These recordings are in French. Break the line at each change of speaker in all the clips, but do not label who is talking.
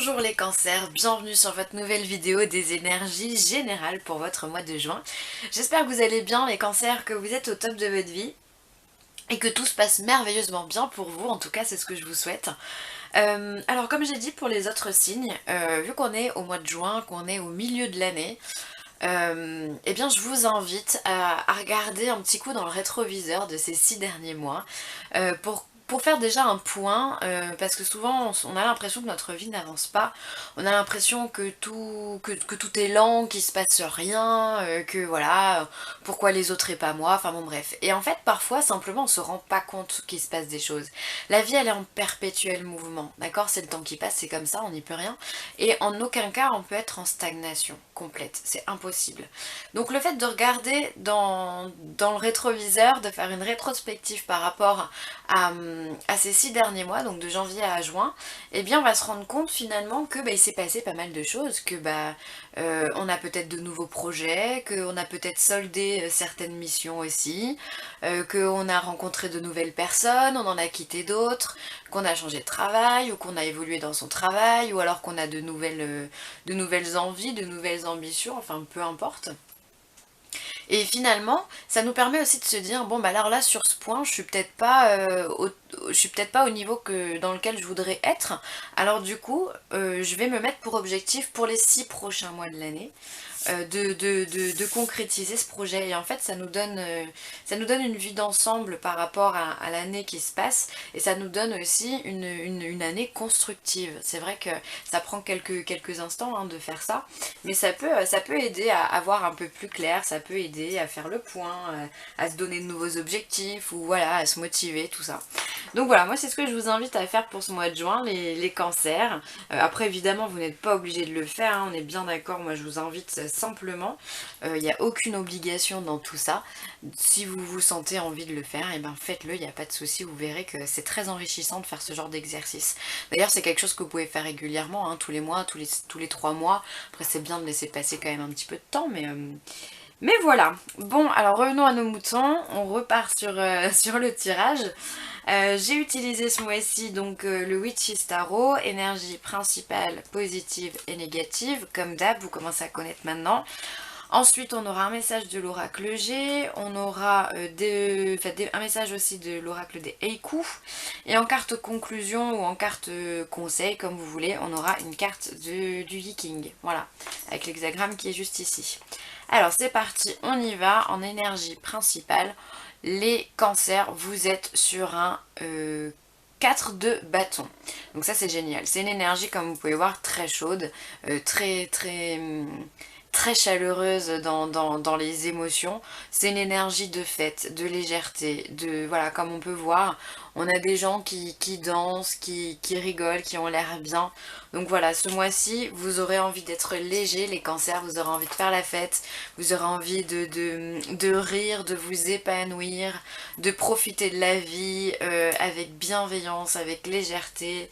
Bonjour les cancers, bienvenue sur votre nouvelle vidéo des énergies générales pour votre mois de juin. J'espère que vous allez bien les cancers, que vous êtes au top de votre vie et que tout se passe merveilleusement bien pour vous, en tout cas c'est ce que je vous souhaite. Alors comme j'ai dit pour les autres signes, vu qu'on est au mois de juin, qu'on est au milieu de l'année, eh bien je vous invite à regarder un petit coup dans le rétroviseur de ces 6 derniers mois pour faire déjà un point, parce que souvent on a l'impression que notre vie n'avance pas, on a l'impression que tout est lent, qu'il se passe rien, que voilà, pourquoi les autres et pas moi, enfin bon bref. Et en fait parfois simplement on se rend pas compte qu'il se passe des choses. La vie elle est en perpétuel mouvement, d'accord? C'est le temps qui passe, c'est comme ça, on n'y peut rien. Et en aucun cas on peut être en stagnation complète, c'est impossible. Donc le fait de regarder dans le rétroviseur, de faire une rétrospective par rapport à ces 6 derniers mois, donc de janvier à juin, eh bien on va se rendre compte finalement que il s'est passé pas mal de choses, que on a peut-être de nouveaux projets, qu'on a peut-être soldé certaines missions aussi, qu'on a rencontré de nouvelles personnes, on en a quitté d'autres, qu'on a changé de travail, ou qu'on a évolué dans son travail, ou alors qu'on a de nouvelles envies, de nouvelles ambitions, enfin peu importe. Et finalement, ça nous permet aussi de se dire, bon bah alors là sur ce point, je suis peut-être pas au niveau dans lequel je voudrais être. Alors du coup, je vais me mettre pour objectif pour les 6 prochains mois de l'année, de concrétiser ce projet. Et en fait, ça nous donne une vue d'ensemble par rapport à l'année qui se passe, et ça nous donne aussi une année constructive. C'est vrai que ça prend quelques instants de faire ça, mais ça peut aider à voir un peu plus clair, ça peut aider à faire le point, à se donner de nouveaux objectifs, ou voilà, à se motiver, tout ça. Donc voilà, moi c'est ce que je vous invite à faire pour ce mois de juin, les cancers. Après évidemment vous n'êtes pas obligé de le faire, on est bien d'accord, moi je vous invite simplement. Il n'y a aucune obligation dans tout ça. Si vous vous sentez envie de le faire, et ben faites-le, il n'y a pas de souci, vous verrez que c'est très enrichissant de faire ce genre d'exercice. D'ailleurs c'est quelque chose que vous pouvez faire régulièrement, tous les mois, tous les 3 mois. Après c'est bien de laisser passer quand même un petit peu de temps, mais voilà. Bon, alors revenons à nos moutons, on repart sur le tirage. J'ai utilisé ce mois-ci donc le Witch's Tarot, énergie principale, positive et négative, comme d'hab, vous commencez à connaître maintenant. Ensuite, on aura un message de l'oracle G, on aura un message aussi de l'oracle des Eiku, et en carte conclusion ou en carte conseil, comme vous voulez, on aura une carte du Viking, voilà, avec l'hexagramme qui est juste ici. Alors c'est parti, on y va, en énergie principale. Les cancers, vous êtes sur un 4 de bâton. Donc ça c'est génial. C'est une énergie, comme vous pouvez voir, très chaude, très chaleureuse dans les émotions. C'est une énergie de fête, de légèreté, voilà, comme on peut voir, on a des gens qui dansent, qui rigolent, qui ont l'air bien. Donc voilà, ce mois-ci, vous aurez envie d'être léger, les cancers, vous aurez envie de faire la fête, vous aurez envie de rire, de vous épanouir, de profiter de la vie avec bienveillance, avec légèreté.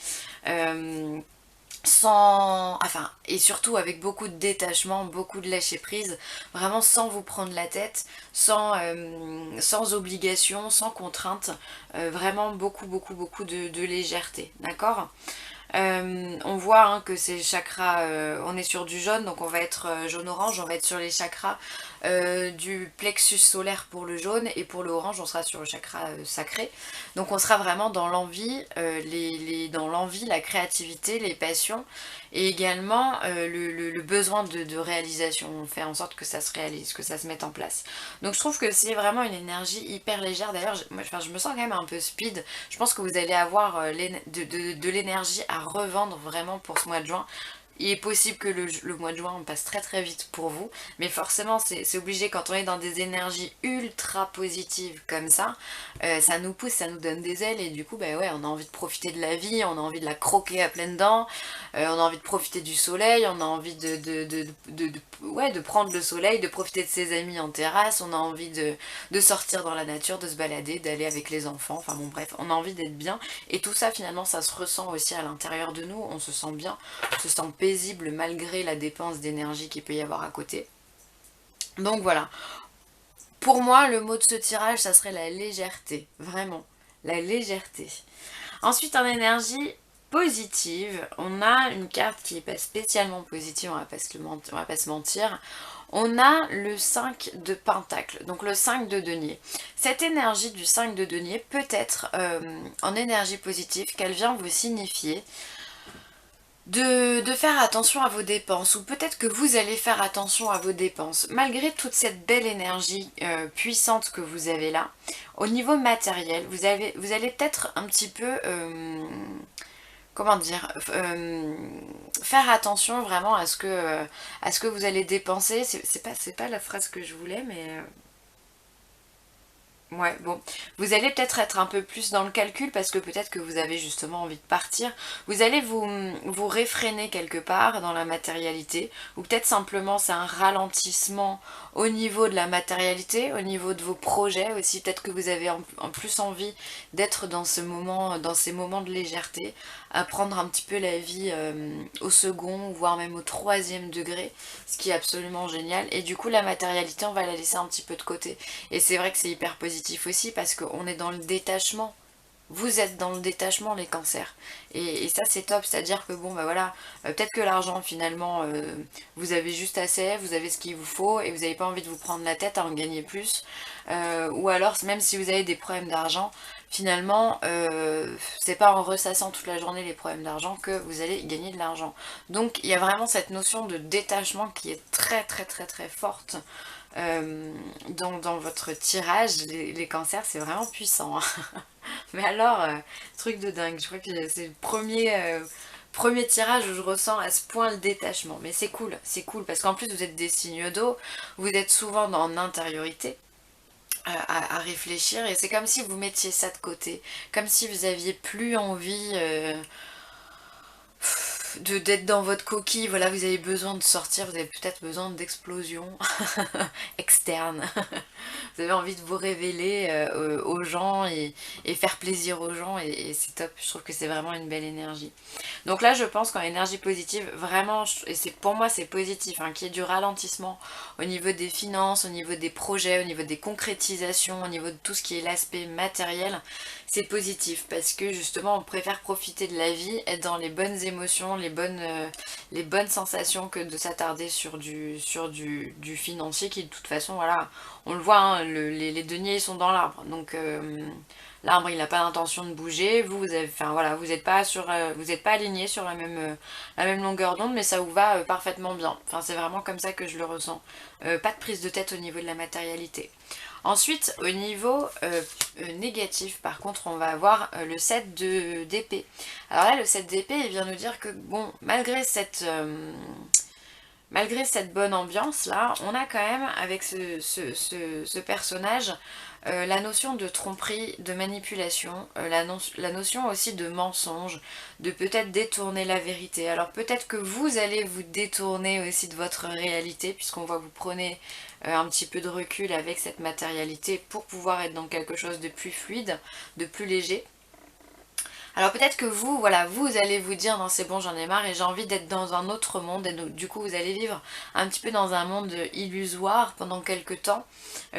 Et surtout avec beaucoup de détachement, beaucoup de lâcher prise, vraiment sans vous prendre la tête, sans obligation, sans contrainte, vraiment beaucoup de légèreté, d'accord? On voit que ces chakras, on est sur du jaune, donc on va être jaune-orange, on va être sur les chakras du plexus solaire pour le jaune, et pour le orange on sera sur le chakra sacré. Donc on sera vraiment dans l'envie, dans l'envie, la créativité, les passions, et également le besoin de réalisation. On fait en sorte que ça se réalise, que ça se mette en place. Donc je trouve que c'est vraiment une énergie hyper légère. D'ailleurs, je me sens quand même un peu speed. Je pense que vous allez avoir de l'énergie à revendre vraiment pour ce mois de juin. Il est possible que le mois de juin passe très vite pour vous, mais forcément c'est obligé. Quand on est dans des énergies ultra positives comme ça, ça nous pousse, ça nous donne des ailes, et du coup ouais, on a envie de profiter de la vie, on a envie de la croquer à pleines dents, on a envie de profiter du soleil, on a envie ouais, de prendre le soleil, de profiter de ses amis en terrasse, on a envie de sortir dans la nature, de se balader, d'aller avec les enfants, enfin bon bref, on a envie d'être bien, et tout ça finalement ça se ressent aussi à l'intérieur de nous, on se sent bien, on se sent paisible malgré la dépense d'énergie qu'il peut y avoir à côté. Donc voilà, pour moi le mot de ce tirage ça serait la légèreté, vraiment, la légèreté. Ensuite en énergie, positive, on a une carte qui n'est pas spécialement positive, on va pas se mentir. On a le 5 de Pentacle, donc le 5 de denier. Cette énergie du 5 de denier peut être en énergie positive, qu'elle vient vous signifier de faire attention à vos dépenses, ou peut-être que vous allez faire attention à vos dépenses, malgré toute cette belle énergie puissante que vous avez là. Au niveau matériel, vous allez peut-être un petit peu... comment dire, faire attention vraiment à ce que vous allez dépenser. C'est pas la phrase que je voulais, mais ouais, bon, vous allez peut-être être un peu plus dans le calcul parce que peut-être que vous avez justement envie de partir. Vous allez vous réfréner quelque part dans la matérialité, ou peut-être simplement c'est un ralentissement au niveau de la matérialité, au niveau de vos projets aussi. Peut-être que vous avez en plus envie d'être dans ces moments de légèreté, à prendre un petit peu la vie au second, voire même au troisième degré, ce qui est absolument génial. Et du coup, la matérialité, on va la laisser un petit peu de côté. Et c'est vrai que c'est hyper positif aussi parce qu'on est dans le détachement. Vous êtes dans le détachement, les cancers. Et ça, c'est top. C'est-à-dire que bon, bah voilà, peut-être que l'argent, finalement, vous avez juste assez, vous avez ce qu'il vous faut et vous n'avez pas envie de vous prendre la tête à en gagner plus. Ou alors, même si vous avez des problèmes d'argent, finalement, c'est pas en ressassant toute la journée les problèmes d'argent que vous allez gagner de l'argent. Donc, il y a vraiment cette notion de détachement qui est très, très, très, très forte. Dans votre tirage, les cancers, c'est vraiment puissant, hein. Mais alors, truc de dingue, je crois que c'est le premier tirage où je ressens à ce point le détachement. Mais c'est cool, parce qu'en plus vous êtes des signes d'eau, vous êtes souvent dans l'intériorité, à réfléchir, et c'est comme si vous mettiez ça de côté, comme si vous aviez plus envie d'être dans votre coquille. Voilà, vous avez besoin de sortir, vous avez peut-être besoin d'explosion externe. Vous avez envie de vous révéler aux gens et faire plaisir aux gens, et c'est top. Je trouve que c'est vraiment une belle énergie. Donc là, je pense qu'en énergie positive, vraiment, et pour moi c'est positif, hein, qu'il y ait du ralentissement au niveau des finances, au niveau des projets, au niveau des concrétisations, au niveau de tout ce qui est l'aspect matériel. C'est positif parce que justement on préfère profiter de la vie, être dans les bonnes émotions, les bonnes sensations, que de s'attarder sur du financier qui de toute façon, voilà, on le voit, hein, les deniers sont dans l'arbre. Donc l'arbre il n'a pas l'intention de bouger, enfin voilà, vous n'êtes pas aligné sur la même longueur d'onde, mais ça vous va parfaitement bien. Enfin c'est vraiment comme ça que je le ressens. Pas de prise de tête au niveau de la matérialité. Ensuite, au niveau négatif, par contre, on va avoir le 7 d'épée. Alors là, le 7 d'épée, il vient nous dire que, bon, malgré cette bonne ambiance là, on a quand même avec ce personnage la notion de tromperie, de manipulation, la notion aussi de mensonge, de peut-être détourner la vérité. Alors peut-être que vous allez vous détourner aussi de votre réalité, puisqu'on voit que vous prenez un petit peu de recul avec cette matérialité pour pouvoir être dans quelque chose de plus fluide, de plus léger. Alors peut-être que vous, voilà, vous allez vous dire non c'est bon j'en ai marre et j'ai envie d'être dans un autre monde, et donc, du coup vous allez vivre un petit peu dans un monde illusoire pendant quelques temps,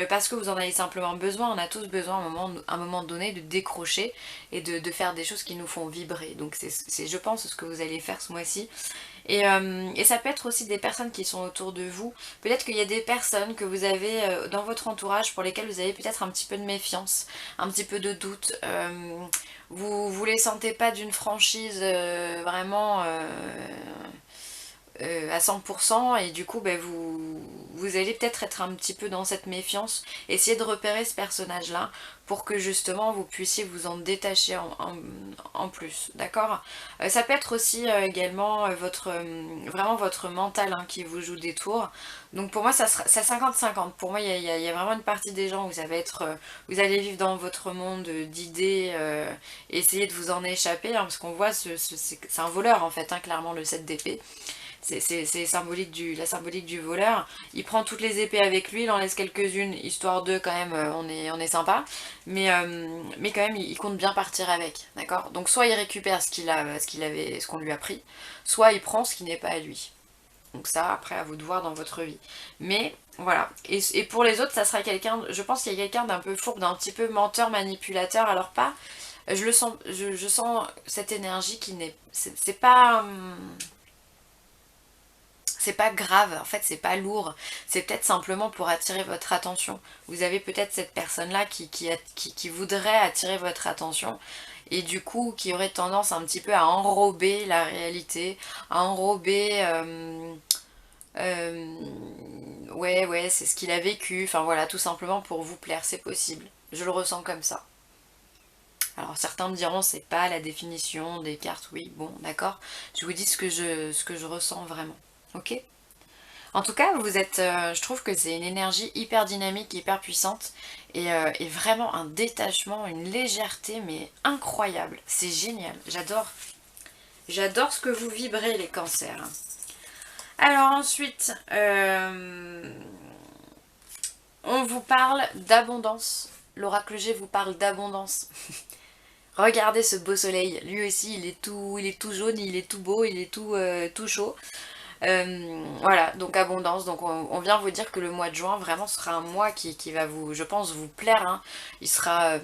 parce que vous en avez simplement besoin. On a tous besoin à un moment donné de décrocher et de faire des choses qui nous font vibrer. Donc c'est je pense ce que vous allez faire ce mois-ci. Et ça peut être aussi des personnes qui sont autour de vous. Peut-être qu'il y a des personnes que vous avez dans votre entourage pour lesquelles vous avez peut-être un petit peu de méfiance, un petit peu de doute. Vous les sentez pas d'une franchise vraiment à 100%, et du coup vous allez peut-être être un petit peu dans cette méfiance. Essayez de repérer ce personnage là pour que justement vous puissiez vous en détacher en plus, d'accord. Ça peut être aussi également vraiment votre mental, hein, qui vous joue des tours. Donc pour moi ça 50-50. Pour moi il y a vraiment une partie des gens où ça va être vous allez vivre dans votre monde d'idées, essayer de vous en échapper, hein, parce qu'on voit c'est un voleur en fait, hein, clairement le 7 d'épée. C'est symbolique la symbolique du voleur. Il prend toutes les épées avec lui, il en laisse quelques-unes, histoire de quand même, on est sympa. Mais quand même, il compte bien partir avec, d'accord. Donc soit il récupère ce qu'on lui a pris, soit il prend ce qui n'est pas à lui. Donc ça, après, à vous de voir dans votre vie. Mais voilà. Et pour les autres, ça sera quelqu'un, je pense qu'il y a quelqu'un d'un peu fourbe, d'un petit peu menteur, manipulateur. Alors pas je sens cette énergie qui n'est... C'est pas... c'est pas grave, en fait c'est pas lourd, c'est peut-être simplement pour attirer votre attention. Vous avez peut-être cette personne-là qui voudrait attirer votre attention et du coup qui aurait tendance un petit peu à enrober la réalité, à enrober... ouais, c'est ce qu'il a vécu, enfin voilà, tout simplement pour vous plaire, c'est possible. Je le ressens comme ça. Alors certains me diront c'est pas la définition des cartes, oui, bon, d'accord. Je vous dis ce que je ressens vraiment, ok? En tout cas, vous êtes, je trouve que c'est une énergie hyper dynamique, hyper puissante et vraiment un détachement, une légèreté, mais incroyable. C'est génial, j'adore ce que vous vibrez les cancers. Alors ensuite, on vous parle d'abondance. L'oracle G vous parle d'abondance. Regardez ce beau soleil, lui aussi il est tout jaune, il est tout beau, il est tout chaud. Voilà, donc abondance, donc on vient vous dire que le mois de juin vraiment sera un mois qui va vous, je pense, vous plaire, hein. Il sera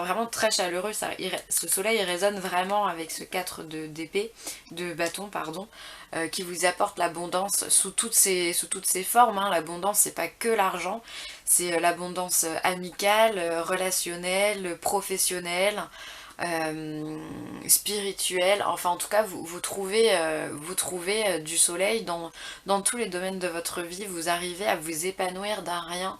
vraiment très chaleureux, ce soleil résonne vraiment avec ce 4 d'épée, de bâton, pardon, qui vous apporte l'abondance sous toutes ses formes, hein. L'abondance c'est pas que l'argent, c'est l'abondance amicale, relationnelle, professionnelle, spirituel, enfin en tout cas vous trouvez du soleil dans tous les domaines de votre vie, vous arrivez à vous épanouir d'un rien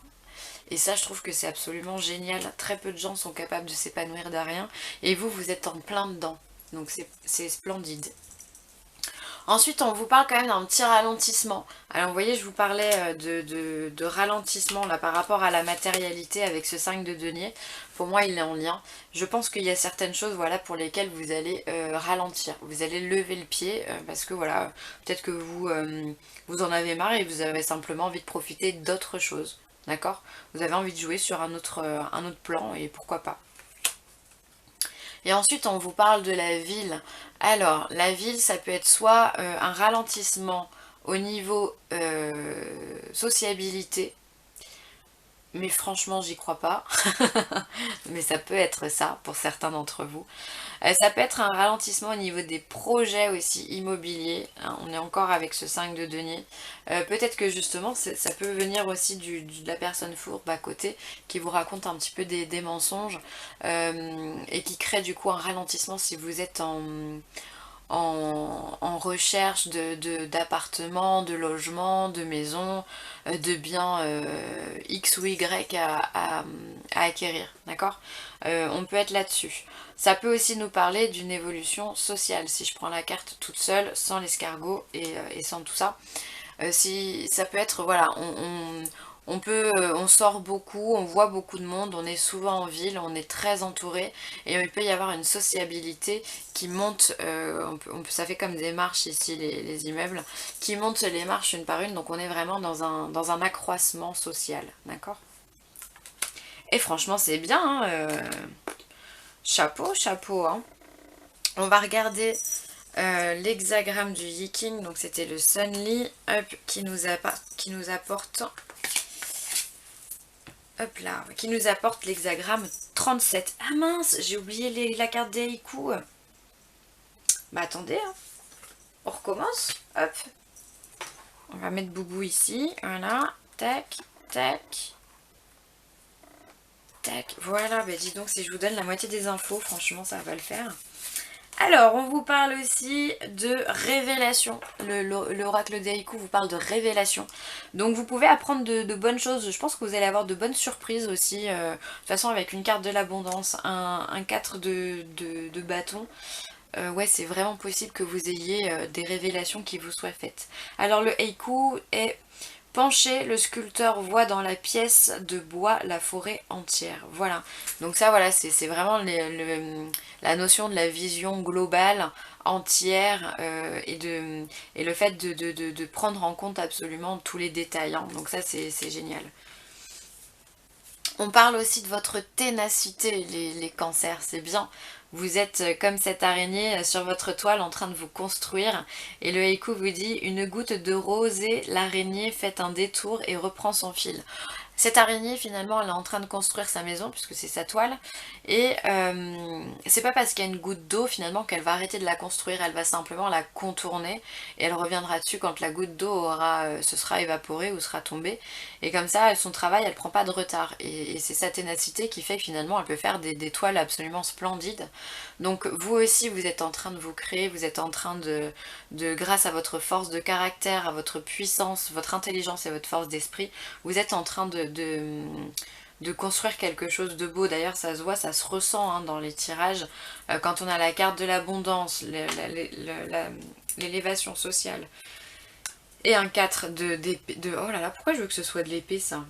et ça je trouve que c'est absolument génial. Très peu de gens sont capables de s'épanouir d'un rien et vous êtes en plein dedans, donc c'est splendide. Ensuite, on vous parle quand même d'un petit ralentissement. Alors, vous voyez, je vous parlais de ralentissement là par rapport à la matérialité avec ce 5 de denier. Pour moi, il est en lien. Je pense qu'il y a certaines choses, voilà, pour lesquelles vous allez ralentir. Vous allez lever le pied parce que, voilà, peut-être que vous en avez marre et vous avez simplement envie de profiter d'autres choses. D'accord? Vous avez envie de jouer sur un autre plan et pourquoi pas. Et ensuite, on vous parle de la ville. Alors, la ville, ça peut être soit un ralentissement au niveau sociabilité, mais franchement, j'y crois pas. Mais ça peut être ça pour certains d'entre vous. Ça peut être un ralentissement au niveau des projets aussi immobiliers, hein. On est encore avec ce 5 de denier. Peut-être que justement ça peut venir aussi de la personne fourbe à côté qui vous raconte un petit peu des mensonges et qui crée du coup un ralentissement si vous êtes en recherche d'appartements, de logements, de maisons, de biens X ou Y à acquérir, d'accord? On peut être là-dessus. Ça peut aussi nous parler d'une évolution sociale, si je prends la carte toute seule, sans l'escargot et sans tout ça. Si ça peut être, voilà, on sort beaucoup, on voit beaucoup de monde, on est souvent en ville, on est très entouré et il peut y avoir une sociabilité qui monte, ça fait comme des marches ici les immeubles, qui montent les marches une par une, donc on est vraiment dans un accroissement social, d'accord? Et franchement c'est bien, hein, chapeau, hein. On va regarder l'hexagramme du Yiking, donc c'était le Sunly Up qui nous apporte... Hop là, qui nous apporte l'hexagramme 37. Ah mince, j'ai oublié la carte des haïkus. Bah attendez, hein. On recommence. Hop. On va mettre Boubou ici. Voilà. Tac, tac. Tac. Voilà, bah dis donc si je vous donne la moitié des infos, franchement ça va le faire. Alors, on vous parle aussi de révélation. L'oracle des haïkus vous parle de révélation. Donc vous pouvez apprendre de bonnes choses. Je pense que vous allez avoir de bonnes surprises aussi. De toute façon, avec une carte de l'abondance, un 4 de bâton. Ouais, c'est vraiment possible que vous ayez des révélations qui vous soient faites. Alors le haïku est... Penché, le sculpteur voit dans la pièce de bois la forêt entière. Voilà. Donc ça, voilà, c'est vraiment la notion de la vision globale, entière, et le fait de prendre en compte absolument tous les détails, hein. Donc ça, c'est génial. On parle aussi de votre ténacité, les cancers, c'est bien. Vous êtes comme cette araignée sur votre toile en train de vous construire. Et le haïku vous dit « Une goutte de rosée, l'araignée fait un détour et reprend son fil ». Cette araignée finalement elle est en train de construire sa maison puisque c'est sa toile et c'est pas parce qu'il y a une goutte d'eau finalement qu'elle va arrêter de la construire, elle va simplement la contourner et elle reviendra dessus quand la goutte d'eau se sera évaporée ou sera tombée et comme ça son travail elle prend pas de retard et c'est sa ténacité qui fait que finalement elle peut faire des toiles absolument splendides. Donc vous aussi vous êtes en train de vous créer, vous êtes en train grâce à votre force de caractère, à votre puissance, votre intelligence et votre force d'esprit, vous êtes en train de construire quelque chose de beau. D'ailleurs ça se voit, ça se ressent hein, dans les tirages. Quand on a la carte de l'abondance, l'élévation sociale et un 4 d'épée, oh là là, pourquoi je veux que ce soit de l'épée ça?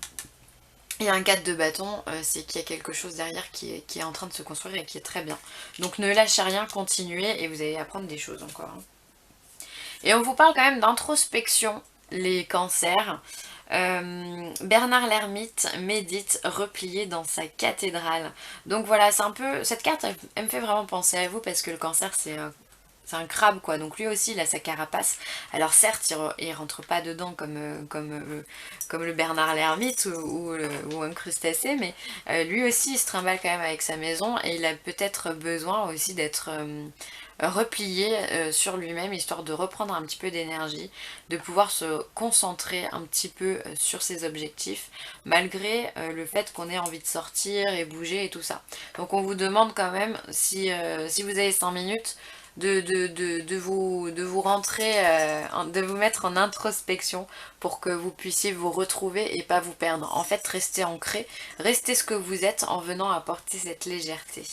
Et un 4 de bâton, c'est qu'il y a quelque chose derrière qui est en train de se construire et qui est très bien. Donc ne lâchez rien, continuez et vous allez apprendre des choses encore. Hein. Et on vous parle quand même d'introspection, les cancers. Bernard l'ermite médite replié dans sa cathédrale. Donc voilà, c'est un peu... Cette carte, elle me fait vraiment penser à vous parce que le cancer, c'est un crabe quoi, donc lui aussi il a sa carapace. Alors certes il rentre pas dedans comme le Bernard l'ermite ou un crustacé, mais lui aussi il se trimballe quand même avec sa maison et il a peut-être besoin aussi d'être replié sur lui-même histoire de reprendre un petit peu d'énergie, de pouvoir se concentrer un petit peu sur ses objectifs malgré le fait qu'on ait envie de sortir et bouger et tout ça. Donc on vous demande quand même si vous avez 5 minutes de vous rentrer, de vous mettre en introspection pour que vous puissiez vous retrouver et pas vous perdre. En fait, restez ancré, restez ce que vous êtes en venant apporter cette légèreté.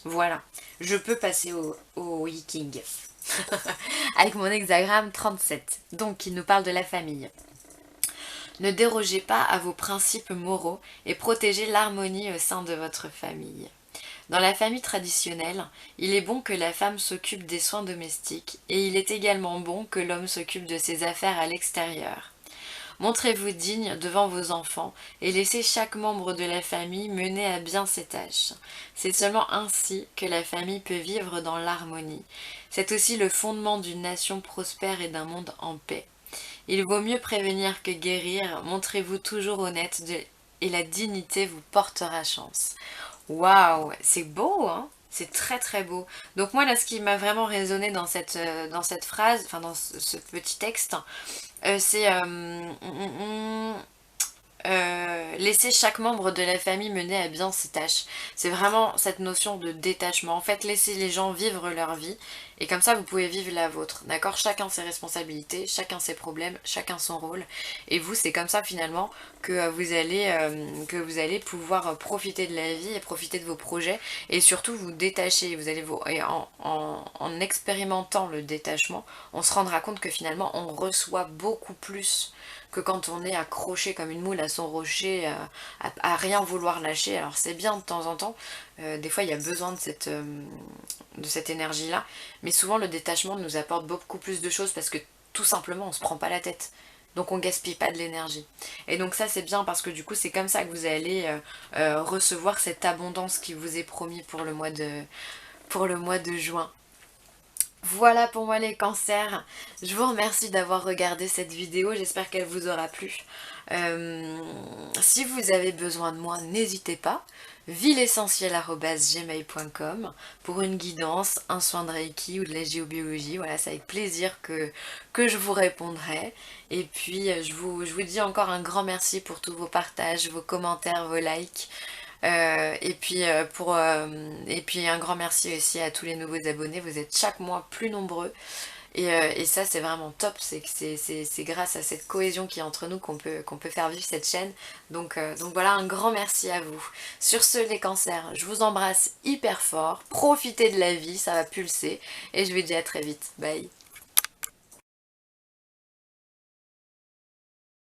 Voilà, je peux passer au Yiking avec mon hexagramme 37, donc qui nous parle de la famille. Ne dérogez pas à vos principes moraux et protégez l'harmonie au sein de votre famille. Dans la famille traditionnelle, il est bon que la femme s'occupe des soins domestiques et il est également bon que l'homme s'occupe de ses affaires à l'extérieur. Montrez-vous digne devant vos enfants et laissez chaque membre de la famille mener à bien ses tâches. C'est seulement ainsi que la famille peut vivre dans l'harmonie. C'est aussi le fondement d'une nation prospère et d'un monde en paix. Il vaut mieux prévenir que guérir, montrez-vous toujours honnête et la dignité vous portera chance. Waouh, c'est beau, hein? C'est très très beau. Donc moi là, ce qui m'a vraiment résonné dans cette phrase, enfin dans ce petit texte, c'est laisser chaque membre de la famille mener à bien ses tâches. C'est vraiment cette notion de détachement. En fait, laissez les gens vivre leur vie et comme ça vous pouvez vivre la vôtre. D'accord? Chacun ses responsabilités, chacun ses problèmes, chacun son rôle. Et vous, c'est comme ça finalement que vous allez pouvoir profiter de la vie et profiter de vos projets et surtout vous détacher. Vous allez et en expérimentant le détachement, on se rendra compte que finalement on reçoit beaucoup plus que quand on est accroché comme une moule à son rocher, à rien vouloir lâcher. Alors c'est bien de temps en temps, des fois il y a besoin de cette énergie-là, mais souvent le détachement nous apporte beaucoup plus de choses parce que tout simplement on se prend pas la tête. Donc on gaspille pas de l'énergie. Et donc ça c'est bien parce que du coup c'est comme ça que vous allez recevoir cette abondance qui vous est promis pour le mois de juin. Voilà pour moi les cancers, je vous remercie d'avoir regardé cette vidéo, j'espère qu'elle vous aura plu. Si vous avez besoin de moi, n'hésitez pas, villeessentielle@gmail.com pour une guidance, un soin de Reiki ou de la géobiologie, voilà, c'est avec plaisir que je vous répondrai. Et puis je vous dis encore un grand merci pour tous vos partages, vos commentaires, vos likes. Et puis un grand merci aussi à tous les nouveaux abonnés, vous êtes chaque mois plus nombreux et ça c'est vraiment top, c'est que c'est grâce à cette cohésion qui est entre nous qu'on peut faire vivre cette chaîne, donc voilà, un grand merci à vous. Sur ce les cancers, je vous embrasse hyper fort, profitez de la vie, ça va pulser et je vous dis à très vite, bye.